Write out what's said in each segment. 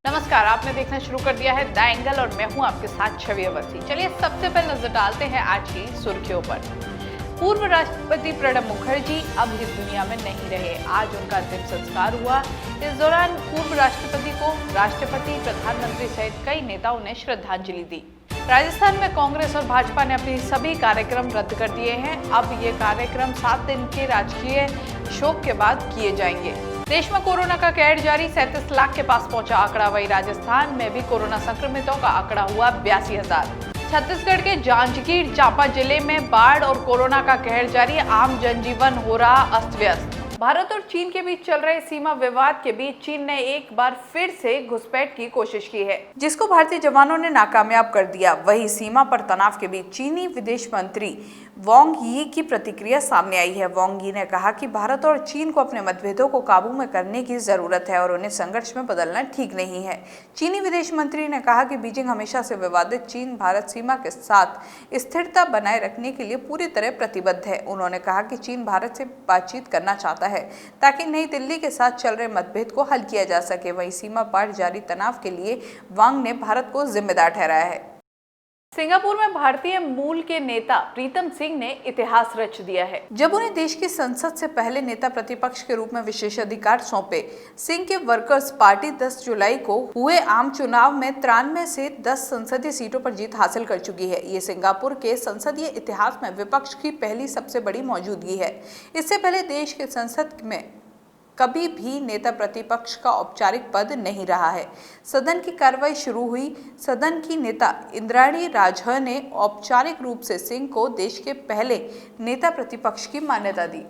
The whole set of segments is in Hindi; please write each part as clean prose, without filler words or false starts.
नमस्कार, आपने देखना शुरू कर दिया है द एंगल और मैं हूं आपके साथ छवि अवस्थी। चलिए सबसे पहले नजर डालते हैं आज की सुर्खियों पर। पूर्व राष्ट्रपति प्रणब मुखर्जी अब इस दुनिया में नहीं रहे। आज उनका अंतिम संस्कार हुआ। इस दौरान पूर्व राष्ट्रपति को राष्ट्रपति, प्रधानमंत्री सहित कई नेताओं ने श्रद्धांजलि दी। राजस्थान में कांग्रेस और भाजपा ने अपने सभी कार्यक्रम रद्द कर दिए हैं। अब ये कार्यक्रम 7 दिन के राजकीय शोक के बाद किए जाएंगे। देश में कोरोना का कहर जारी, 37 लाख के पास पहुंचा आंकड़ा। वही राजस्थान में भी कोरोना संक्रमितों का आंकड़ा हुआ 82,000। छत्तीसगढ़ के जांजगीर चांपा जिले में बाढ़ और कोरोना का कहर जारी, आम जनजीवन हो रहा अस्त व्यस्त। भारत और चीन के बीच चल रहे सीमा विवाद के बीच चीन ने एक बार फिर से घुसपैठ की कोशिश की है, जिसको भारतीय जवानों ने नाकामयाब कर दिया। वहीं सीमा पर तनाव के बीच चीनी विदेश मंत्री वांग यी की प्रतिक्रिया सामने आई है। वांग यी ने कहा कि भारत और चीन को अपने मतभेदों को काबू में करने की जरूरत है और उन्हें संघर्ष में बदलना ठीक नहीं है। चीनी विदेश मंत्री ने कहा कि बीजिंग हमेशा से विवादित चीन भारत सीमा के साथ स्थिरता बनाए रखने के लिए पूरी तरह प्रतिबद्ध है। उन्होंने कहा कि चीन भारत से बातचीत करना चाहता है ताकि नई दिल्ली के साथ चल रहे मतभेद को हल किया जा सके। वहीं सीमा पार जारी तनाव के लिए वांग ने भारत को जिम्मेदार ठहराया है। सिंगापुर में भारतीय मूल के नेता प्रीतम सिंह ने इतिहास रच दिया है। जब उन्हें देश की संसद से पहले नेता प्रतिपक्ष के रूप में विशेष अधिकार सौंपे, सिंह के वर्कर्स पार्टी 10 जुलाई को हुए आम चुनाव में 93 से 10 संसदीय सीटों पर जीत हासिल कर चुकी है। ये सिंगापुर के संसदीय इतिहास में विपक्ष की पहली सबसे बड़ी मौजूदगी है। इससे पहले देश के संसद में कभी भी नेता प्रतिपक्ष का औपचारिक पद नहीं रहा है। सदन की कार्रवाई शुरू हुई। सदन की नेता इंद्राणी राजह ने औपचारिक रूप से सिंह को देश के पहले नेता प्रतिपक्ष की मान्यता दी।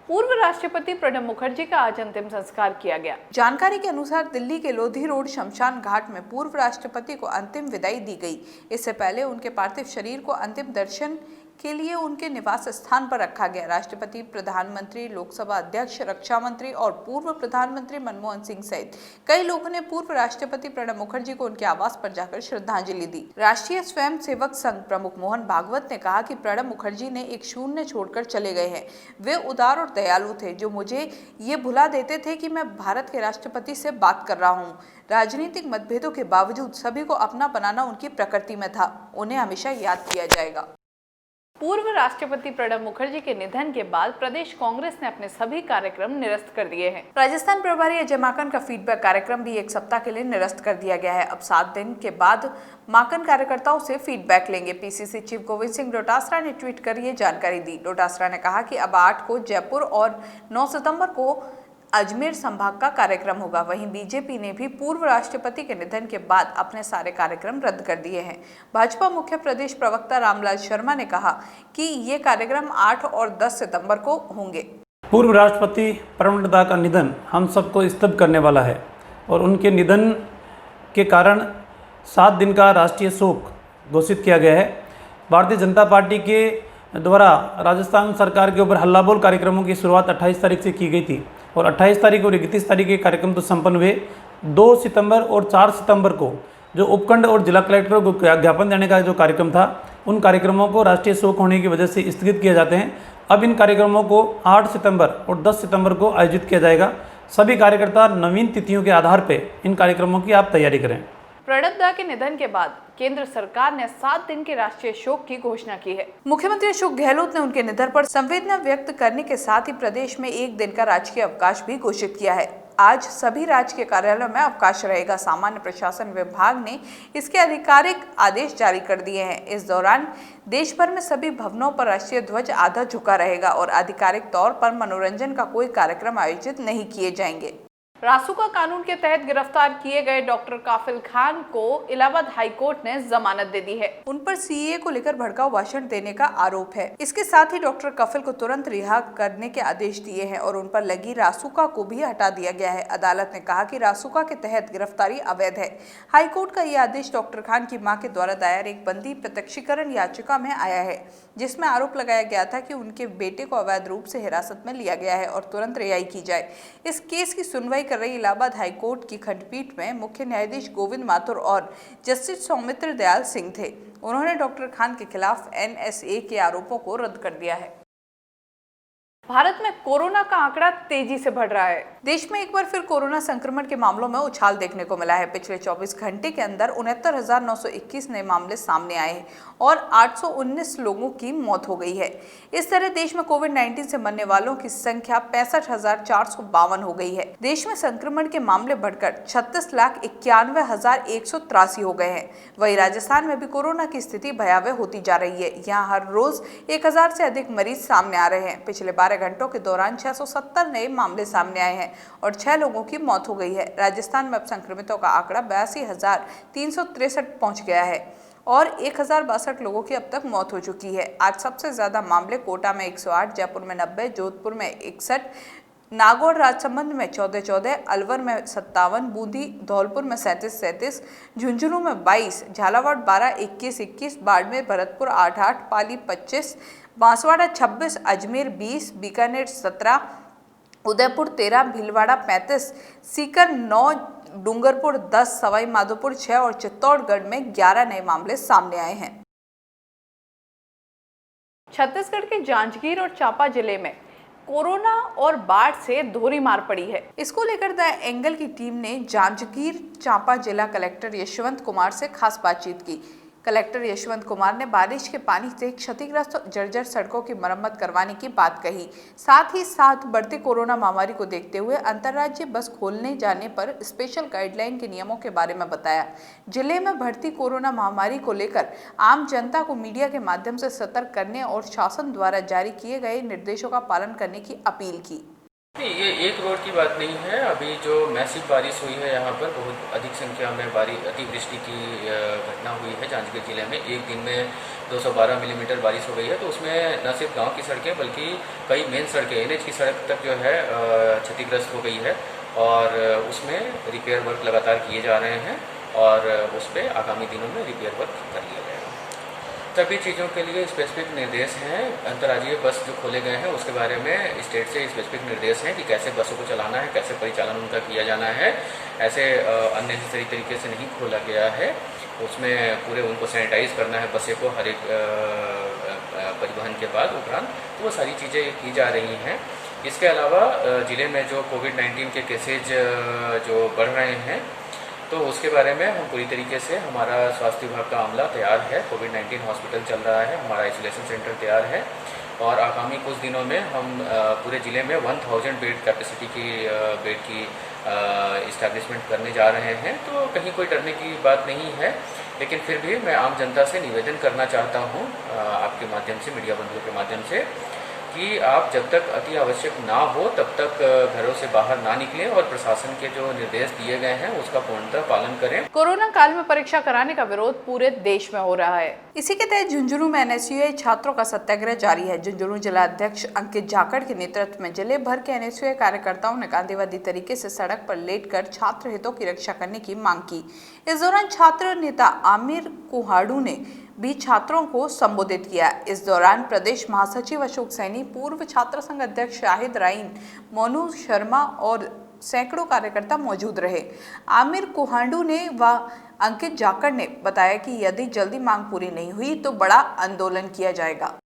पूर्व राष्ट्रपति प्रणब मुखर्जी का आज अंतिम संस्कार किया गया। जानकारी के अनुसार दिल्ली के लोधी रोड शमशान घाट में पूर्व राष्ट्रपति को अंतिम विदाई दी गई। इससे पहले उनके पार्थिव शरीर को अंतिम दर्शन के लिए उनके निवास स्थान पर रखा गया। राष्ट्रपति, प्रधानमंत्री, लोकसभा अध्यक्ष, रक्षा मंत्री और पूर्व प्रधानमंत्री मनमोहन सिंह सहित कई लोगों ने पूर्व राष्ट्रपति प्रणब मुखर्जी को उनके आवास पर जाकर श्रद्धांजलि दी। राष्ट्रीय स्वयंसेवक संघ प्रमुख मोहन भागवत ने कहा कि प्रणब मुखर्जी ने एक शून्य छोड़कर चले गए हैं। वे उदार और दयालु थे, जो मुझे ये भुला देते थे कि मैं भारत के राष्ट्रपति से बात कर रहा हूँ। राजनीतिक मतभेदों के बावजूद सभी को अपना बनाना उनकी प्रकृति में था। उन्हें हमेशा याद किया जाएगा। पूर्व राष्ट्रपति प्रणब मुखर्जी के निधन के बाद प्रदेश कांग्रेस ने अपने सभी कार्यक्रम निरस्त कर दिए हैं। राजस्थान प्रभारी अजय माकन का फीडबैक कार्यक्रम भी एक सप्ताह के लिए निरस्त कर दिया गया है। अब 7 दिन के बाद माकन कार्यकर्ताओं से फीडबैक लेंगे। पीसीसी चीफ गोविंद सिंह डोटासरा ने ट्वीट कर ये जानकारी दी। डोटासरा ने कहा कि अब 8 को जयपुर और 9 सितंबर को अजमेर संभाग का कार्यक्रम होगा। वहीं बीजेपी ने भी पूर्व राष्ट्रपति के निधन के बाद अपने सारे कार्यक्रम रद्द कर दिए हैं। भाजपा मुख्य प्रदेश प्रवक्ता रामलाल शर्मा ने कहा कि ये कार्यक्रम 8 और 10 सितंबर को होंगे। पूर्व राष्ट्रपति प्रणब दा का निधन हम सबको स्तब्ध करने वाला है और उनके निधन के कारण 7 दिन का राष्ट्रीय शोक घोषित किया गया है। भारतीय जनता पार्टी के द्वारा राजस्थान सरकार के ऊपर हल्लाबोल कार्यक्रमों की शुरुआत 28 तारीख से की गई थी और 28 तारीख और 31 तारीख के कार्यक्रम तो संपन्न हुए। 2 सितंबर और 4 सितंबर को जो उपखंड और जिला कलेक्टरों को ज्ञापन देने का जो कार्यक्रम था, उन कार्यक्रमों को राष्ट्रीय शोक होने की वजह से स्थगित किए जाते हैं। अब इन कार्यक्रमों को 8 सितंबर और 10 सितंबर को आयोजित किया जाएगा। सभी कार्यकर्ता नवीन तिथियों के आधार पर इन कार्यक्रमों की आप तैयारी करें। प्रणब दा के निधन के बाद केंद्र सरकार ने 7 दिन के राष्ट्रीय शोक की घोषणा की है। मुख्यमंत्री अशोक गहलोत ने उनके निधन पर संवेदना व्यक्त करने के साथ ही प्रदेश में 1 दिन का राजकीय अवकाश भी घोषित किया है। आज सभी राजकीय कार्यालयों में अवकाश रहेगा। सामान्य प्रशासन विभाग ने इसके आधिकारिक आदेश जारी कर दिए हैं। इस दौरान देश भर में सभी भवनों पर राष्ट्रीय ध्वज आधा झुका रहेगा और आधिकारिक तौर पर मनोरंजन का कोई कार्यक्रम आयोजित नहीं किए जाएंगे। रासुका कानून के तहत गिरफ्तार किए गए डॉक्टर काफिल खान को इलाहाबाद हाईकोर्ट ने जमानत दे दी है। उन पर सीएए को लेकर भड़काऊ भाषण देने का आरोप है। इसके साथ ही डॉक्टर काफिल को तुरंत रिहा करने के आदेश दिए हैं और उन पर लगी रासुका को भी हटा दिया गया है। अदालत ने कहा कि रासुका के तहत गिरफ्तारी अवैध है। हाईकोर्ट का यह आदेश डॉक्टर खान की मां के द्वारा दायर एक बंदी प्रत्यक्षीकरण याचिका में आया है, जिसमें आरोप लगाया गया था कि उनके बेटे को अवैध रूप से हिरासत में लिया गया है और तुरंत रिहाई की जाए। इस केस की सुनवाई कर रही इलाहाबाद हाईकोर्ट की खंडपीठ में मुख्य न्यायाधीश गोविंद माथुर और जस्टिस सौमित्र दयाल सिंह थे। उन्होंने डॉक्टर खान के खिलाफ NSA के आरोपों को रद्द कर दिया है। भारत में कोरोना का आंकड़ा तेजी से बढ़ रहा है। देश में एक बार फिर कोरोना संक्रमण के मामलों में उछाल देखने को मिला है। पिछले 24 घंटे के अंदर 69,921 नए मामले सामने आए हैं और 819 लोगों की मौत हो गई है। इस तरह देश में कोविड-19 से मरने वालों की संख्या 65,452 हो गई है। देश में संक्रमण के मामले बढ़कर 36,91,183 हो गए हैं। वहीं राजस्थान में भी कोरोना की स्थिति भयावह होती जा रही है। यहाँ हर रोज 1000 से अधिक मरीज सामने आ रहे हैं। पिछले 12 घंटों के दौरान 670 नए मामले सामने आए हैं और 6 लोगों की मौत हो गई है। राजस्थान में अब संक्रमितों का आंकड़ा 82,363 पहुंच गया है और 1,062 लोगों की अब तक मौत हो चुकी है। आज सबसे ज्यादा मामले कोटा में 108, जयपुर में 90, जोधपुर में 61, नागौर राजसमंद में 14-14, अलवर में 57, बूंदी धौलपुर में 37-37, झुंझुनू में 22, झालावाड़ 12, 21-21, बाड़मेर भरतपुर 8-8, पाली 25, बांसवाड़ा 26, अजमेर 20, बीकानेर 17, उदयपुर 13, भीलवाड़ा 35, सीकर 9, डूंगरपुर 10, सवाई माधोपुर 6 और चित्तौड़गढ़ में 11 नए मामले सामने आए हैं। छत्तीसगढ़ के जांजगीर और चांपा जिले में कोरोना और बाढ़ से दोहरी मार पड़ी है। इसको लेकर द एंगल की टीम ने जांजगीर चांपा जिला कलेक्टर यशवंत कुमार से खास बातचीत की। कलेक्टर यशवंत कुमार ने बारिश के पानी से क्षतिग्रस्त जर्जर सड़कों की मरम्मत करवाने की बात कही। साथ ही साथ बढ़ती कोरोना महामारी को देखते हुए अंतर्राज्यीय बस खोलने जाने पर स्पेशल गाइडलाइन के नियमों के बारे में बताया। जिले में बढ़ती कोरोना महामारी को लेकर आम जनता को मीडिया के माध्यम से सतर्क करने और शासन द्वारा जारी किए गए निर्देशों का पालन करने की अपील की। नहीं, ये एक रोड की बात नहीं है। अभी जो मैसिव बारिश हुई है यहाँ पर बहुत अधिक संख्या में अतिवृष्टि की घटना हुई है जांजगीर जिले में। एक दिन में 212 मिलीमीटर बारिश हो गई है, तो उसमें न सिर्फ गांव की सड़कें बल्कि कई मेन सड़कें NH की सड़क तक जो है क्षतिग्रस्त हो गई है और उसमें रिपेयर वर्क लगातार किए जा रहे हैं और उस पर आगामी दिनों में रिपेयर वर्क कर लिया जाएगा। सभी चीज़ों के लिए स्पेसिफिक निर्देश हैं। अंतर्राज्यीय बस जो खोले गए हैं उसके बारे में स्टेट से स्पेसिफिक निर्देश हैं कि कैसे बसों को चलाना है, कैसे परिचालन उनका किया जाना है। ऐसे अननेसेसरी तरीके से नहीं खोला गया है। उसमें पूरे उनको सैनिटाइज करना है बसें को हर एक परिवहन के बाद उपरांत, तो वो सारी चीज़ें की जा रही हैं। इसके अलावा ज़िले में जो कोविड-19 के केसेज जो बढ़ रहे हैं तो उसके बारे में हम पूरी तरीके से हमारा स्वास्थ्य विभाग का अमला तैयार है। कोविड-19 हॉस्पिटल चल रहा है, हमारा आइसोलेशन सेंटर तैयार है और आगामी कुछ दिनों में हम पूरे ज़िले में 1000 बेड कैपेसिटी की बेड की इस्टेब्लिशमेंट करने जा रहे हैं। तो कहीं कोई डरने की बात नहीं है, लेकिन फिर भी मैं आम जनता से निवेदन करना चाहता हूँ आपके माध्यम से, मीडिया बंधुओं के माध्यम से, कि आप जब तक अति आवश्यक ना हो तब तक घरों से बाहर ना निकलें और प्रशासन के जो निर्देश दिए गए हैं उसका पूर्णतः पालन करें। कोरोना काल में परीक्षा कराने का विरोध पूरे देश में हो रहा है। इसी के तहत झुंझुनू में NSUI छात्रों का सत्याग्रह जारी है। झुंझुनू जिला अध्यक्ष अंकित जाखड़ के नेतृत्व में जिले भर के NSUI कार्यकर्ताओं ने गांधीवादी तरीके से सड़क पर लेटकर छात्र हितों की रक्षा करने की मांग की। इस दौरान छात्र नेता आमिर कुहाड़ू ने भी छात्रों को संबोधित किया। इस दौरान प्रदेश महासचिव अशोक सैनी, पूर्व छात्र संघ अध्यक्ष शाहिद राइन, मोनू शर्मा और सैकड़ों कार्यकर्ता मौजूद रहे। आमिर कुहाड़ू ने व अंकित जाखड़ ने बताया कि यदि जल्दी मांग पूरी नहीं हुई तो बड़ा आंदोलन किया जाएगा।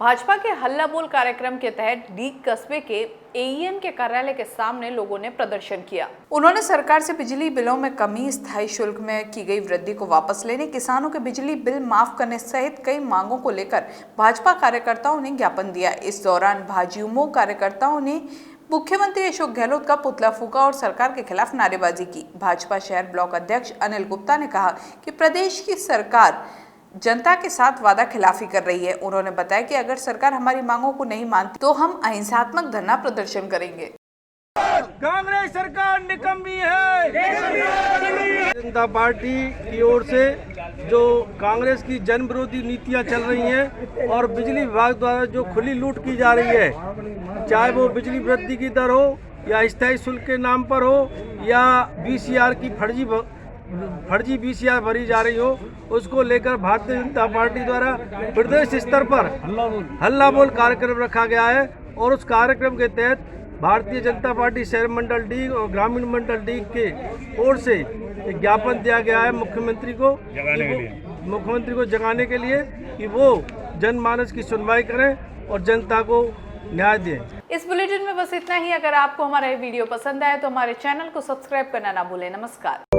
भाजपा के हल्ला बोल कार्यक्रम के तहत डीग कस्बे के AEN के कार्यालय के सामने लोगों ने प्रदर्शन किया। उन्होंने सरकार से बिजली बिलों में कमी, स्थायी शुल्क में की गई वृद्धि को वापस लेने, किसानों के बिजली बिल माफ करने सहित कई मांगों को लेकर भाजपा कार्यकर्ताओं ने ज्ञापन दिया। इस दौरान भाजयुमो कार्यकर्ताओं ने मुख्यमंत्री अशोक गहलोत का पुतला फूंका और सरकार के खिलाफ नारेबाजी की। भाजपा शहर ब्लॉक अध्यक्ष अनिल गुप्ता ने कहा कि प्रदेश की सरकार जनता के साथ वादा खिलाफी कर रही है। उन्होंने बताया कि अगर सरकार हमारी मांगों को नहीं मानती तो हम अहिंसात्मक धरना प्रदर्शन करेंगे। कांग्रेस सरकार निकम्मी है। जनता पार्टी की ओर से जो कांग्रेस की जन विरोधी नीतियां चल रही हैं और बिजली विभाग द्वारा जो खुली लूट की जा रही है, चाहे वो बिजली वृद्धि की दर हो या स्थायी शुल्क के नाम पर हो या BCR की फर्जी BCR भरी जा रही हो, उसको लेकर भारतीय जनता पार्टी द्वारा प्रदेश स्तर पर हल्ला बोल कार्यक्रम रखा गया है और उस कार्यक्रम के तहत भारतीय जनता पार्टी शहर मंडल डी और ग्रामीण मंडल डी के ओर से एक ज्ञापन दिया गया है मुख्यमंत्री को जगाने के लिए कि वो जनमानस की सुनवाई करें और जनता को न्याय दें। इस बुलेटिन में बस इतना ही। अगर आपको हमारा ये वीडियो पसंद आए तो हमारे चैनल को सब्सक्राइब करना ना भूलें। नमस्कार।